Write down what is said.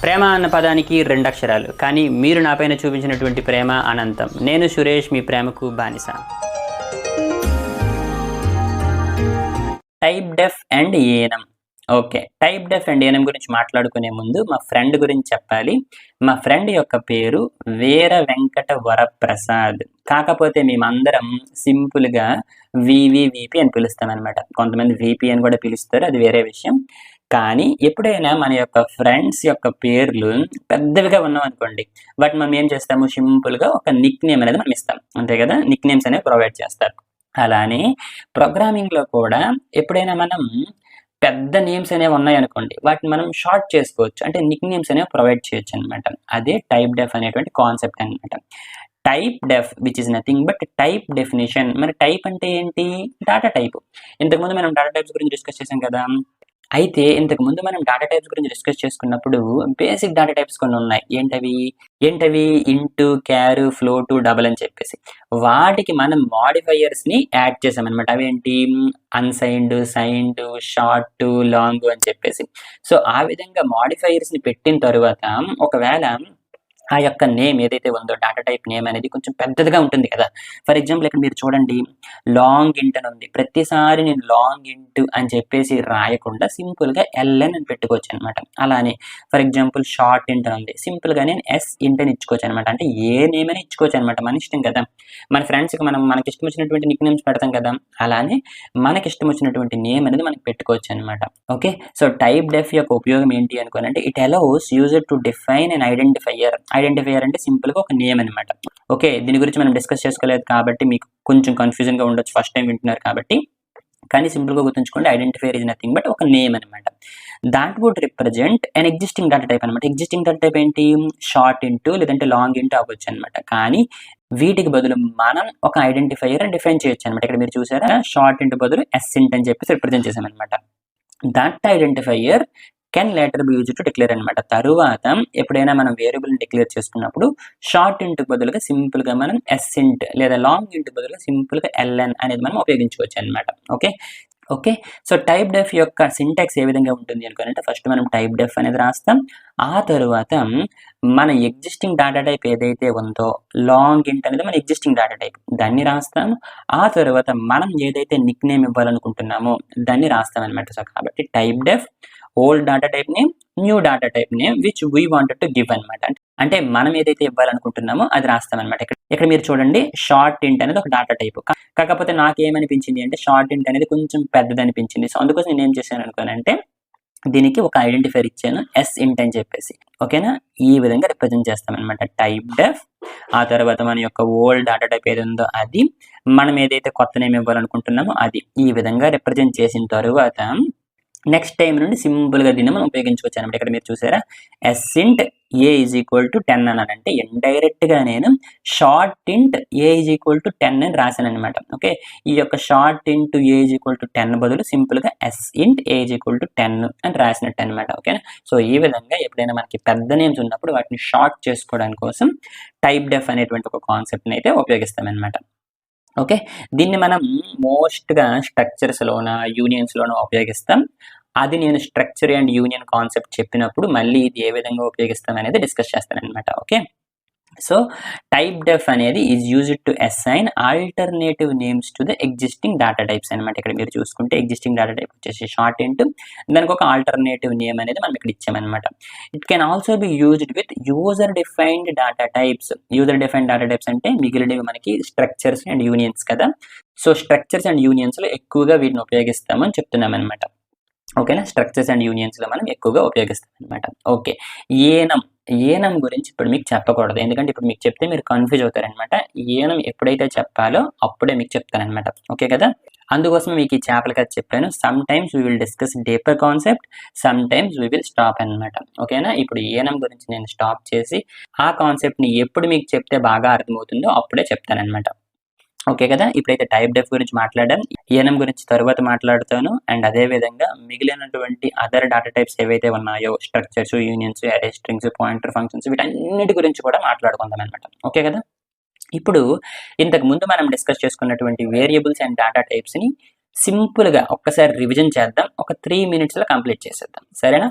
ప్రేమ అన్న పదానికి రెండు అక్షరాలు, కానీ మీరు నాపైన చూపించినటువంటి ప్రేమ అనంతం. నేను సురేష్, మీ ప్రేమకు బానిస. Typedef and enum. Okay, typedef and enum గురించి మాట్లాడుకునే ముందు మా ఫ్రెండ్ గురించి చెప్పాలి. మా ఫ్రెండ్ యొక్క పేరు వీర వెంకట వరప్రసాద్. కాకపోతే మేమందరం సింపుల్గా వివివిపి అని పిలుస్తామన్నమాట. కొంతమంది విపి అని కూడా పిలుస్తారు, అది వేరే విషయం. కానీ ఎప్పుడైనా మన యొక్క ఫ్రెండ్స్ యొక్క పేర్లు పెద్దవిగా ఉన్నాం అనుకోండి, వాటిని మనం ఏం చేస్తాము, సింపుల్గా ఒక నిక్ నేమ్ అనేది మనం ఇస్తాం, అంతే కదా. నిక్ నేమ్స్ అనేవి ప్రొవైడ్ చేస్తారు. అలానే ప్రోగ్రామింగ్లో కూడా ఎప్పుడైనా మనం పెద్ద నేమ్స్ అనేవి ఉన్నాయనుకోండి, వాటిని మనం షార్ట్ చేసుకోవచ్చు, అంటే నిక్ నేమ్స్ అనేవి ప్రొవైడ్ చేయొచ్చు అనమాట. అదే టైప్ డెఫ్ అనేటువంటి కాన్సెప్ట్ అనమాట. Type deaf which is nothing but type definition. మరి టైప్ అంటే ఏంటి? Data type. ఇంతకుముందు మనం డేటా టైప్స్ గురించి డిస్కస్ చేసాం కదా. అయితే ఇంతకుముందు మనం డేటా టైప్స్ గురించి డిస్కస్ చేసుకున్నప్పుడు బేసిక్ డేటా టైప్స్ కొన్ని ఉన్నాయి. ఏంటవి? ఇంటు, క్యార్, ఫ్లోటు, డబల్ అని చెప్పేసి వాటికి మనం మాడిఫైయర్స్ని యాడ్ చేసామన్నమాట. అవేంటి? అన్సైన్డ్, సైన్డ్, షార్ట్, లాంగ్ అని చెప్పేసి. సో ఆ విధంగా మాడిఫైయర్స్ని పెట్టిన తరువాత ఒకవేళ ఆ యొక్క నేమ్ ఏదైతే ఉందో, డేటా టైప్ నేమ్ అనేది కొంచెం పెద్దదిగా ఉంటుంది కదా. ఫర్ ఎగ్జాంపుల్ ఇక్కడ మీరు చూడండి, లాంగ్ ఇంట్ అని ఉంది. ప్రతిసారి నేను లాంగ్ ఇంట్ అని చెప్పేసి రాయకుండా సింపుల్గా ఎల్ఎన్ అని పెట్టుకోవచ్చు అనమాట. అలానే ఫర్ ఎగ్జాంపుల్ షార్ట్ ఇంట్ అని ఉంది, సింపుల్గా నేను ఎస్ ఇంట్ అని ఇచ్చుకోవచ్చు అనమాట. అంటే ఏ నేమ్ అని ఇచ్చుకోవచ్చు అనమాట, మన ఇష్టం కదా. మన ఫ్రెండ్స్కి మనకి ఇష్టం వచ్చినటువంటి నిక్ నేమ్స్ పెడతాం కదా, అలానే మనకి ఇష్టం వచ్చినటువంటి నేమ్ అనేది మనకి పెట్టుకోవచ్చు అనమాట. ఓకే, సో టైప్ డెఫ్ యొక్క ఉపయోగం ఏంటి అనుకోనంటే, it allows user to define and identifier అంటే సింపుల్గా ఒక నేమ్ అనమాట. ఓకే, దీని గురించి మనం డిస్కస్ చేసుకోలేదు కాబట్టి మీకు కొంచెం కన్ఫ్యూజన్గా ఉండొచ్చు, ఫస్ట్ టైం వింటున్నారు కాబట్టి. కానీ సింపుల్గా గుర్తుంచుకోండి, ఐడెంటిఫైయర్ ఇస్ నథింగ్ బట్ ఒక నేమ్ అనమాట. That would represent an existing data type అనమాట. ఎగ్జిస్టింగ్ డేటా టైప్ ఏంటి? షార్ట్ ఇంటూ లేదంటే లాంగ్ ఇంటూ అవ్వచ్చు అనమాట. కానీ వీటికి బదులు మనం ఒక ఐడెంటిఫైయర్ డిఫైన్ చేయొచ్చు అనమాట. ఇక్కడ మీరు చూసారా, షార్ట్ ఇంటూ బదులు ఎస్ ఇంట్ అని చెప్పేసి రిప్రజెంట్ చేసామన్నమాట. That identifier can later be use to declare అనమాట. తరువాత ఎప్పుడైనా మనం వేరియబుల్ని డిక్లేర్ చేసుకున్నప్పుడు షార్ట్ ఇంట్ బదులుగా సింపుల్గా మనం ఎస్ ఇంట్ లేదా లాంగ్ ఇంట్ బదులుగా సింపుల్గా ఎల్ఎన్ అనేది మనం ఉపయోగించుకోవచ్చు అనమాట. ఓకే, సో టైప్ డెఫ్ యొక్క సింటాక్స్ ఏ విధంగా ఉంటుంది అనుకోనంటే, ఫస్ట్ మనం టైప్ డెఫ్ అనేది రాస్తాం. ఆ తరువాత మన ఎగ్జిస్టింగ్ డేటా టైప్ ఏదైతే ఉందో, లాంగ్ ఇంట్ అనేది మన ఎగ్జిస్టింగ్ డేటా టైప్, దాన్ని రాస్తాం. ఆ తర్వాత మనం ఏదైతే నిక్ నేమ్ ఇవ్వాలనుకుంటున్నామో దాన్ని రాస్తాం అనమాట. సో కాబట్టి type deaf old data type name, new data type name which we wanted to give అనమాట. అంటే మనం ఏదైతే ఇవ్వాలనుకుంటున్నామో అది రాస్తామన్నమాట. ఇక్కడ మీరు చూడండి, షార్ట్ ఇంట్ అనేది ఒక డేటా టైప్. కాకపోతే నాకు ఏమనిపించింది అంటే, షార్ట్ ఇంట్ అనేది కొంచెం పెద్దది అనిపించింది. సో అందుకోసం నేను ఏం చేశాను అనుకోనంటే, దీనికి ఒక ఐడెంటిఫైర్ ఇచ్చాను, ఎస్ ఇంట్ అని చెప్పేసి. ఓకేనా, ఈ విధంగా రిప్రజెంట్ చేస్తామన్నమాట టైప్ డెఫ్. ఆ తర్వాత మన యొక్క ఓల్డ్ డేటా టైప్ ఏది ఉందో అది, మనం ఏదైతే కొత్త నేమ్ ఇవ్వాలనుకుంటున్నామో అది, ఈ విధంగా రిప్రజెంట్ చేసిన తరువాత నెక్స్ట్ టైం నుండి సింపుల్గా దీన్ని మనం ఉపయోగించుకోవచ్చు అనమాట. ఇక్కడ మీరు చూసారా, ఎస్ ఇంట్ ఏ ఈజ్ ఈక్వల్ టు 10 అన్నానంటే ఇండైరెక్ట్గా నేను షార్ట్ ఇంట్ ఏ ఈజ్ ఈక్వల్ టు 10 అని రాశాను అనమాట. ఓకే, ఈ యొక్క షార్ట్ ఇంట్ ఏ ఈజ్ ఈక్వల్ టు 10 బదులు సింపుల్గా ఎస్ ఇంట్ ఏ ఈజ్ ఈక్వల్ టు 10 అని రాసినట్టు అనమాట. ఓకేనా, సో ఈ విధంగా ఎప్పుడైనా మనకి పెద్ద నేమ్స్ ఉన్నప్పుడు వాటిని షార్ట్ చేసుకోవడానికి కోసం టైప్ డెఫ్ అనేటువంటి ఒక కాన్సెప్ట్ని అయితే ఉపయోగిస్తామన్నమాట. ఓకే, దీన్ని మనం మోస్ట్గా స్ట్రక్చర్స్లోన, యూనియన్స్లోన ఉపయోగిస్తాం. అది నేను స్ట్రక్చర్ అండ్ యూనియన్ కాన్సెప్ట్ చెప్పినప్పుడు మళ్ళీ ఇది ఏ విధంగా ఉపయోగిస్తాం అనేది డిస్కస్ చేస్తానన్నమాట. ఓకే, సో టైప్ డెఫ్ అనేది is used to assign alternative names to the existing data types అనమాట. ఇక్కడ మీరు చూసుకుంటే ఎగ్జిస్టింగ్ డేటా టైప్ వచ్చేసి షార్ట్ ఇంట్, దానికి ఒక ఆల్టర్నేటివ్ నేమ్ అనేది మనం ఇక్కడ ఇచ్చామన్నమాట. It can also be used with user defined data types. User defined data types అంటే మిగిలినవి మనకి స్ట్రక్చర్స్ అండ్ యూనియన్స్ కదా. సో స్ట్రక్చర్స్ అండ్ యూనియన్స్లో ఎక్కువగా వీటిని ఉపయోగిస్తామని చెప్తున్నాం అనమాట. ఓకేనా, స్ట్రక్చర్స్ అండ్ యూనియన్స్లో మనం ఎక్కువగా ఉపయోగిస్తాం అనమాట. ఓకే, ఏనం గురించి ఇప్పుడు మీకు చెప్పకూడదు, ఎందుకంటే ఇప్పుడు మీకు చెప్తే మీరు కన్ఫ్యూజ్ అవుతారనమాట. ఏనం ఎప్పుడైతే చెప్పాలో అప్పుడే మీకు చెప్తానమాట. ఓకే కదా, అందుకోసమే మీకు ఈ చేపల కథ చెప్పాను. Some times we will discuss deeper concept, some times we will stop అనమాట. ఓకేనా, ఇప్పుడు ఏనం గురించి నేను స్టాప్ చేసి ఆ కాన్సెప్ట్ని ఎప్పుడు మీకు చెప్తే బాగా అర్థమవుతుందో అప్పుడే చెప్తానమాట. ఓకే కదా, ఇప్పుడైతే టైప్ డెఫ్ గురించి మాట్లాడాను, ఏనం గురించి తర్వాత మాట్లాడతాను. అండ్ అదేవిధంగా మిగిలినటువంటి అదర్ డేటా టైప్స్ ఏవైతే ఉన్నాయో, స్ట్రక్చర్స్, యూనియన్స్, అరే, స్ట్రింగ్స్, పాయింటర్ ఫంక్షన్స్, వీటన్నిటి గురించి కూడా మాట్లాడుకుందాం అనమాట. ఓకే కదా, ఇప్పుడు ఇంతకు ముందు మనం డిస్కస్ చేసుకున్నటువంటి వేరియబుల్స్ అండ్ డేటా టైప్స్ని సింపుల్గా ఒక్కసారి రివిజన్ చేద్దాం. ఒక 3 minutesలో కంప్లీట్ చేసేద్దాం, సరేనా?